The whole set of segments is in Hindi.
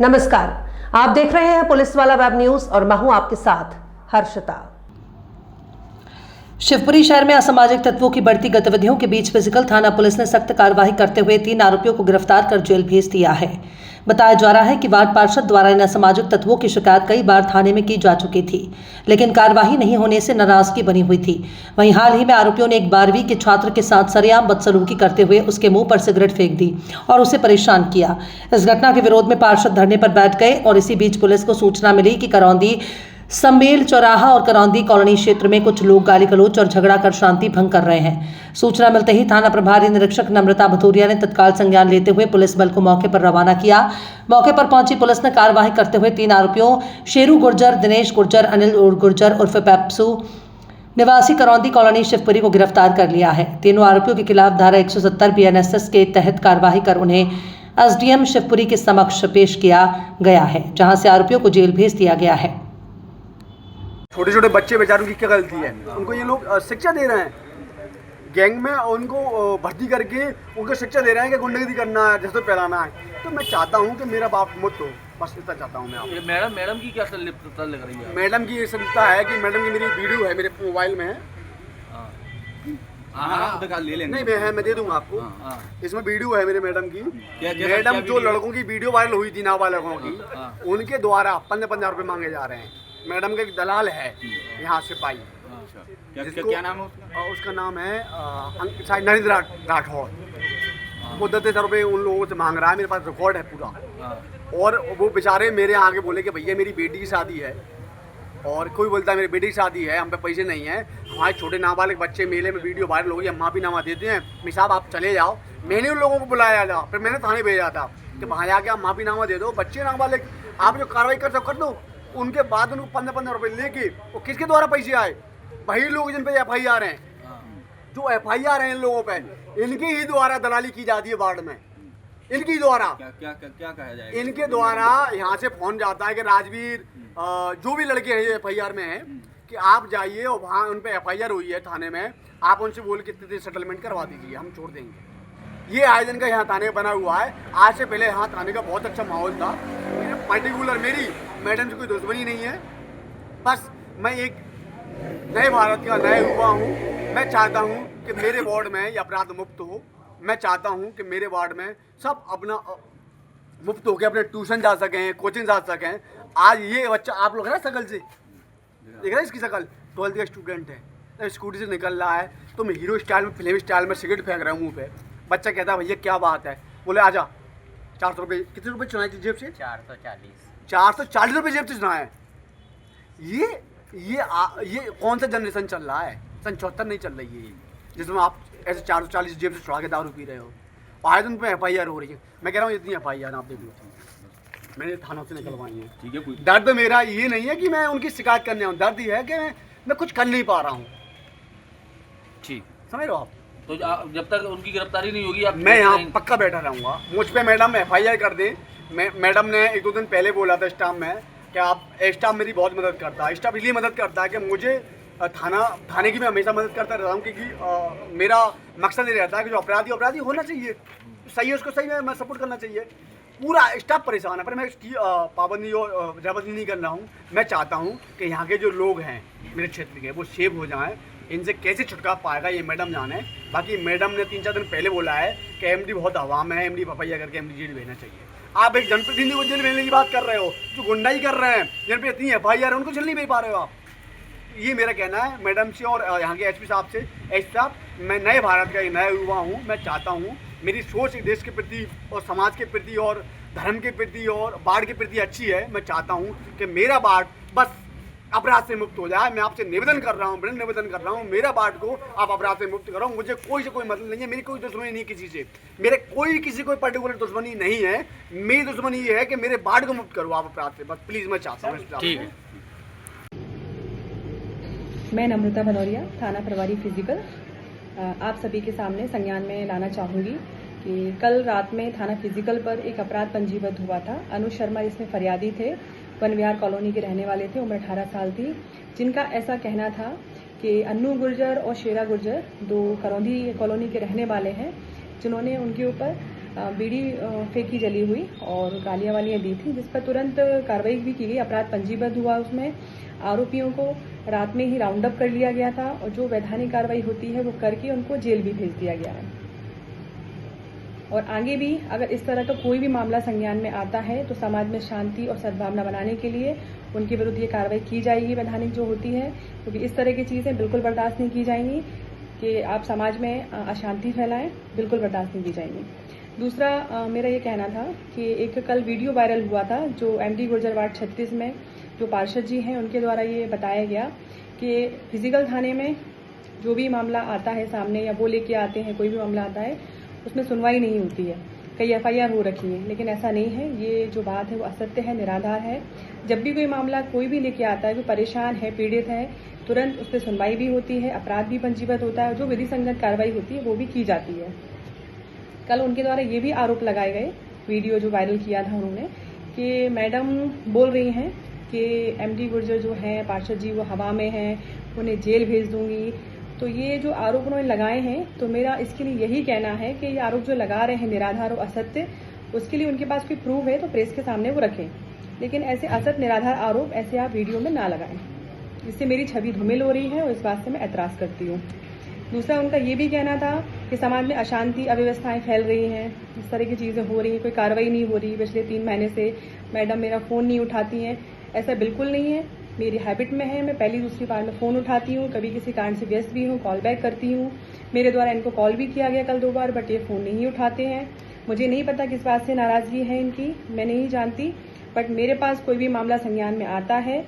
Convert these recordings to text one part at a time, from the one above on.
नमस्कार, आप देख रहे हैं पुलिस वाला वेब न्यूज और मैं हूं आपके साथ हर्षिता। शिवपुरी शहर में असामाजिक तत्वों की बढ़ती गतिविधियों के बीच फिजिकल थाना पुलिस ने सख्त कार्रवाई करते हुए 3 आरोपियों को गिरफ्तार कर जेल भेज दिया है। बताया जा रहा है कि वार्ड पार्षद द्वारा इन असामाजिक तत्वों की शिकायत कई बार थाने में की जा चुकी थी, लेकिन कार्रवाई नहीं होने से नाराजगी बनी हुई थी। वहीं हाल ही में आरोपियों ने एक 12वीं के छात्र के साथ सरेआम बदसलूकी करते हुए उसके मुंह पर सिगरेट फेंक दी और उसे परेशान किया। इस घटना के विरोध में पार्षद धरने पर बैठ गए और इसी बीच पुलिस को सूचना मिली कि करौंदी सम्मेल चौराहा और करौंदी कॉलोनी क्षेत्र में कुछ लोग गाली गलौज और झगड़ा कर शांति भंग कर रहे हैं। सूचना मिलते ही थाना प्रभारी निरीक्षक नम्रता भथूरिया ने तत्काल संज्ञान लेते हुए पुलिस बल को मौके पर रवाना किया। मौके पर पहुंची पुलिस ने कार्यवाही करते हुए 3 आरोपियों शेरू गुर्जर, दिनेश गुर्जर, अनिल गुर्जर उर्फ पेप्सू निवासी करौंदी कॉलोनी शिवपुरी को गिरफ्तार कर लिया है। तीनों आरोपियों के खिलाफ धारा 170 BNSS के तहत कार्रवाई कर उन्हें SDM शिवपुरी के समक्ष पेश किया गया है, जहां से आरोपियों को जेल भेज दिया गया है। छोटे छोटे बच्चे बेचारों की क्या गलती है, उनको ये लोग शिक्षा दे रहे हैं गैंग में, और उनको भर्ती करके उनको शिक्षा दे रहे हैं कि गुंडागर्दी करना है, जैसे फैलाना है। तो मैं चाहता हूँ कि मेरा बाप मुक्त हो, बस इतना चाहता हूँ मैं। आप मैडम की क्या लिप्तता लग रही है? मैडम की ये संस्था है कि मैडम की मेरी वीडियो है, मेरे मोबाइल में है। ले लेंगे। नहीं मैं दे दूंगा आपको। इसमें वीडियो है मेरे मैडम की। मैडम जो लड़कों की वीडियो वायरल हुई थी, नाबालिगों की, उनके द्वारा 15-15 रुपये मांगे जा रहे हैं। मैडम का एक दलाल है यहाँ से पाई। क्या नाम है उसका नाम है नरेंद्र राठौर। वो 10,000 रुपये उन लोगों से मांग रहा है, मेरे पास रिकॉर्ड है पूरा। और वो बेचारे मेरे आगे बोले कि भैया मेरी बेटी की शादी है, और कोई बोलता है मेरी बेटी की शादी है, हम पे पैसे नहीं है, हमारे छोटे नाबालिग बच्चे मेले में वीडियो वायरल हो गई, हम माफीनामा देते हैं, मिस साहब आप चले जाओ। मैंने उन लोगों को बुलाया था, फिर मैंने थाने भेजा था कि वहाँ जाके आप माफीनामा दे दो, बच्चे नाबालिग आप जो कार्रवाई कर सकते कर दो। उनके बाद उनको 15-15 रुपये लेके वो किसके द्वारा पैसे आए? वही लोग जिन पे FIR हैं, जो FIR हैं इन लोगों पे, इनके ही द्वारा दलाली की जाती है वार्ड में, इनके द्वारा। क्या कहा जाएगा? इनके द्वारा यहाँ से फोन जाता है कि राजवीर जो भी लड़के हैं FIR में हैं कि आप जाइए और वहाँ उन पे FIR हुई है थाने में, आप उनसे बोल के इतने सेटलमेंट करवा दीजिए, हम छोड़ देंगे। ये आयोजन का यहाँ थाने बना हुआ है। आज से पहले यहाँ थाने का बहुत अच्छा माहौल था। पर्टिकुलर मेरी मैडम से कोई दुश्मनी नहीं है, बस मैं एक नए भारत का नया युवा हूँ। मैं चाहता हूँ कि मेरे वार्ड में ये अपराध मुक्त हो। मैं चाहता हूँ कि मेरे वार्ड में सब अपना मुफ्त होकर अपने ट्यूशन जा सकें, कोचिंग जा सकें। आज ये बच्चा आप लोग है ना, शकल से देख रहे हैं, इसकी शकल 12th का स्टूडेंट है, स्कूटी से निकल रहा है, तो मैं हीरो स्टाइल में, फिल्मी स्टाइल में सिगरेट फेंक रहा हूँ मुँह पे। बच्चा कहता है भैया क्या बात है? बोले आजा। 400 रुपये, कितने रुपये चुनाए थी जेब से? 440 रुपये जेब से चुनाए। ये कौन सा जनरेशन चल रहा है? सन 74 नहीं चल रही है ये, जिसमें आप ऐसे 440 जेब से चुरा के दारू पी रहे हो। आए दिन पे FIR हो रही है। मैं कह रहा हूँ इतनी FIR आप देख लो, मैंने थानों से निकलवाई है। ठीक है। दर्द मेरा ये नहीं है कि मैं उनकी शिकायत करने आऊँ, दर्द ये है कि मैं कुछ कर नहीं पा रहा हूँ। ठीक, समझ रहे हो आप? तो जब तक उनकी गिरफ्तारी नहीं होगी आप मैं यहाँ पक्का बैठा रहूँगा। मुझ पे मैडम FIR कर दे। मैडम ने 1-2 दिन पहले बोला था स्टाफ में कि आप स्टाफ मेरी बहुत मदद करता है। स्टाफ इसलिए मदद करता है कि मुझे थाने की मैं हमेशा मदद करता रहता हूँ, क्योंकि मेरा मकसद ये रहता है कि जो अपराधी होना चाहिए, सही है उसको सही में मैं सपोर्ट करना चाहिए। पूरा स्टाफ परेशान है, पर मैं इसकी पाबंदी और जबरदस्ती नहीं कर रहा हूँ। मैं चाहता हूँ कि यहाँ के जो लोग हैं मेरे क्षेत्र के, वो सेव हो जाएँ। इनसे कैसे छुटकारा पाएगा ये मैडम जाने। बाकी मैडम ने 3-4 दिन पहले बोला है कि MD बहुत आवाम है, MD FIR करके MD जेल भेजना चाहिए। आप एक जनप्रतिनिधि को जेल भेजने की बात कर रहे हो, जो गुंडाई कर रहे हैं, जिन पर इतनी FIR है, उनको जेल नहीं भेज पा रहे हो आप। ये मेरा कहना है मैडम से और यहाँ के SP साहब से। SP साहब, मैं नए भारत का एक नया युवा हूँ। मैं चाहता हूँ मेरी सोच देश के प्रति और समाज के प्रति और धर्म के प्रति और वार्ड के प्रति अच्छी है। मैं चाहता हूँ कि मेरा वार्ड बस अपराध से मुक्त हो जाए। मैं आपसे निवेदन कर रहा हूँ, मेरा वार्ड को आप अपराध से मुक्त करो। मुझे कोई से कोई मतलब नहीं है, मेरी कोई दुश्मनी नहीं किसी से, मेरे किसी कोई पर्टिकुलर दुश्मनी नहीं है। मेरी दुश्मनी ये है कि मेरे वार्ड को मुक्त करो आप अपराध से, बस प्लीज़ मैं चाहता हूँ। ठीक है। मैं नम्रता भनौरिया, थाना प्रभारी फिजिकल, आप सभी के सामने संज्ञान में लाना चाहूँगी कि कल रात में थाना फिजिकल पर एक अपराध पंजीबद्ध हुआ था। अनुज शर्मा इसमें फरियादी थे, वन विहार कॉलोनी के रहने वाले थे, उम्र 18 साल थी, जिनका ऐसा कहना था कि अन्नू गुर्जर और शेरा गुर्जर 2 करौंदी कॉलोनी के रहने वाले हैं, जिन्होंने उनके ऊपर बीड़ी फेंकी जली हुई और गालियाँ वालियाँ दी थी, जिस पर तुरंत कार्रवाई भी की गई। अपराध पंजीबद्ध हुआ। उसमें आरोपियों को रात में ही राउंड अप कर लिया गया था और जो वैधानिक कार्रवाई होती है वो करके उनको जेल भी भेज दिया गया है। और आगे भी अगर इस तरह का कोई भी मामला संज्ञान में आता है तो समाज में शांति और सद्भावना बनाने के लिए उनके विरुद्ध ये कार्रवाई की जाएगी, वैधानिक जो होती है, क्योंकि इस तरह की चीज़ें बिल्कुल बर्दाश्त नहीं की जाएंगी कि आप समाज में अशांति फैलाएं, बिल्कुल बर्दाश्त नहीं की जाएंगी। दूसरा मेरा ये कहना था कि एक कल वीडियो वायरल हुआ था जो MD गुर्जर वार्ड 36 में जो पार्षद जी हैं उनके द्वारा ये बताया गया कि फिजिकल थाने में जो भी मामला आता है सामने या वो लेके आते हैं, कोई भी मामला आता है उसमें सुनवाई नहीं होती है। कई FIR हो रखी है, लेकिन ऐसा नहीं है। ये जो बात है वो असत्य है, निराधार है। जब भी कोई मामला कोई भी लेके आता है, कोई परेशान है, पीड़ित है, तुरंत उस पर सुनवाई भी होती है, अपराध भी पंजीबद्ध होता है, जो विधि संगत कार्रवाई होती है वो भी की जाती है। कल उनके द्वारा ये भी आरोप लगाए गए, वीडियो जो वायरल किया था उन्होंने, कि मैडम बोल रही हैं कि MD गुर्जर जो हैं पार्षद जी वो हवा में हैं, उन्हें जेल भेज दूंगी। तो ये जो आरोप उन्होंने लगाए हैं, तो मेरा इसके लिए यही कहना है कि ये आरोप जो लगा रहे हैं निराधार और असत्य, उसके लिए उनके पास कोई प्रूफ है तो प्रेस के सामने वो रखें, लेकिन ऐसे असत्य निराधार आरोप ऐसे आप वीडियो में ना लगाएं। इससे मेरी छवि धूमिल हो रही है और इस बात से मैं ऐतराज करती हूँ। दूसरा उनका ये भी कहना था कि समाज में अशांति अव्यवस्थाएं फैल रही हैं, इस तरह की चीज़ें हो रही हैं, कोई कार्रवाई नहीं हो रही। पिछले 3 महीने से मैडम मेरा फ़ोन नहीं उठाती हैं। ऐसा बिल्कुल नहीं है, मेरी हैबिट में है। मैं पहली दूसरी बार में फ़ोन उठाती हूँ, कभी किसी कारण से व्यस्त भी हूँ, कॉल बैक करती हूँ। मेरे द्वारा इनको कॉल भी किया गया कल 2 बार, बट ये फ़ोन नहीं उठाते हैं। मुझे नहीं पता किस बात से नाराज़गी है इनकी, मैं नहीं जानती, बट मेरे पास कोई भी मामला संज्ञान में आता है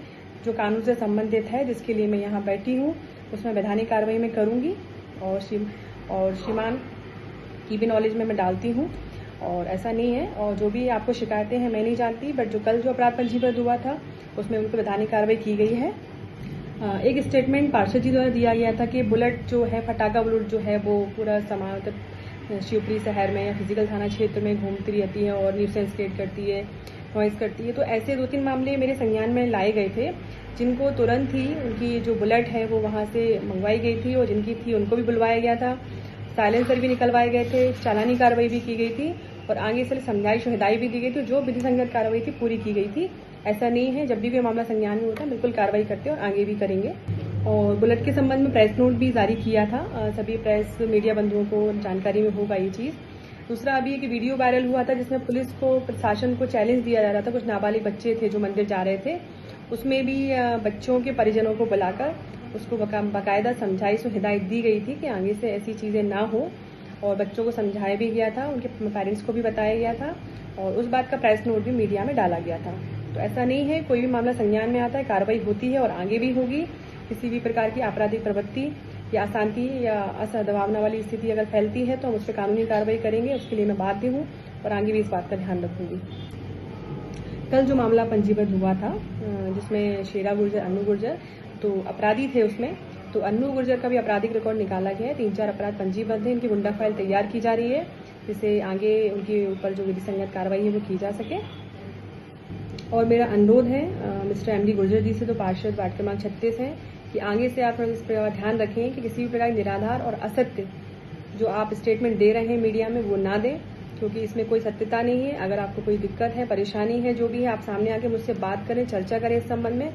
जो कानून से संबंधित है, जिसके लिए मैं यहाँ बैठी हूँ, उसमें वैधानिक कार्रवाई मैं करूँगी और श्रीमान की भी नॉलेज में मैं डालती हूँ। और ऐसा नहीं है, और जो भी आपको शिकायतें हैं मैं नहीं जानती, बट जो कल जो अपराध पंजीबद्ध हुआ था उसमें उनको वैधानिक कार्रवाई की गई है। एक स्टेटमेंट पार्षद जी द्वारा दिया गया था कि बुलेट जो है, फटाका बुलेट जो है वो पूरा मतलब शिवपुरी शहर में या फिजिकल थाना क्षेत्र में घूमती रहती है और न्यूसेंस क्रिएट करती है, नॉइस करती है। तो ऐसे 2-3 मामले मेरे संज्ञान में लाए गए थे, जिनको तुरंत ही उनकी जो बुलेट है वो वहाँ से मंगवाई गई थी और जिनकी थी उनको भी बुलवाया गया था। साइलेंसर भी निकलवाए गए थे, चालानी कार्रवाई भी की गई थी और आगे से समझाइश हिदायत भी दी गई थी। जो विधि संगत कार्रवाई थी पूरी की गई थी। ऐसा नहीं है, जब भी कोई मामला संज्ञान में होता है बिल्कुल कार्रवाई करते हैं और आगे भी करेंगे। और बुलेट के संबंध में प्रेस नोट भी जारी किया था, सभी प्रेस मीडिया बंधुओं को जानकारी में होगा ये चीज़। दूसरा अभी एक वीडियो वायरल हुआ था जिसमें पुलिस को, प्रशासन को चैलेंज दिया जा रहा था। कुछ नाबालिग बच्चे थे जो मंदिर जा रहे थे, उसमें भी बच्चों के परिजनों को बुलाकर उसको बाकायदा समझाइश और हिदायत दी गई थी कि आगे से ऐसी चीज़ें ना हो, और बच्चों को समझाया भी गया था, उनके पेरेंट्स को भी बताया गया था और उस बात का प्रेस नोट भी मीडिया में डाला गया था। तो ऐसा नहीं है, कोई भी मामला संज्ञान में आता है, कार्रवाई होती है और आगे भी होगी। किसी भी प्रकार की आपराधिक प्रवृत्ति या अशांति या असद्भावना वाली स्थिति अगर फैलती है तो हम उस पर कानूनी कार्रवाई करेंगे, उसके लिए मैं बाध्य हूँ और आगे भी इस बात का ध्यान रखूंगी। कल जो मामला पंजीबद्ध हुआ था जिसमें शेरा गुर्जर, अन्नू गुर्जर तो अपराधी थे उसमें, तो अन्नू गुर्जर का भी आपराधिक रिकॉर्ड निकाला गया है। 3-4 अपराध पंजीबद्ध है, इनकी गुंडा फाइल तैयार की जा रही है जिससे आगे उनके ऊपर जो विधि संगत कार्रवाई है वो की जा सके। और मेरा अनुरोध है मिस्टर MD गुर्जर जी से, तो पार्षद वार्ड क्रमांक 36 हैं, कि आगे से आप इस पर ध्यान रखें कि किसी भी प्रकार की निराधार और असत्य जो आप स्टेटमेंट दे रहे हैं मीडिया में वो ना दें, क्योंकि इसमें कोई सत्यता नहीं है। अगर आपको कोई दिक्कत है, परेशानी है, जो भी है, आप सामने आके मुझसे बात करें, चर्चा करें इस संबंध में।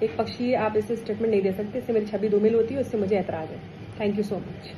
एक पक्षीय आप इसे स्टेटमेंट नहीं दे सकते, इससे मेरी छवि धूमिल होती है, उससे मुझे ऐतराज है। Thank you so much.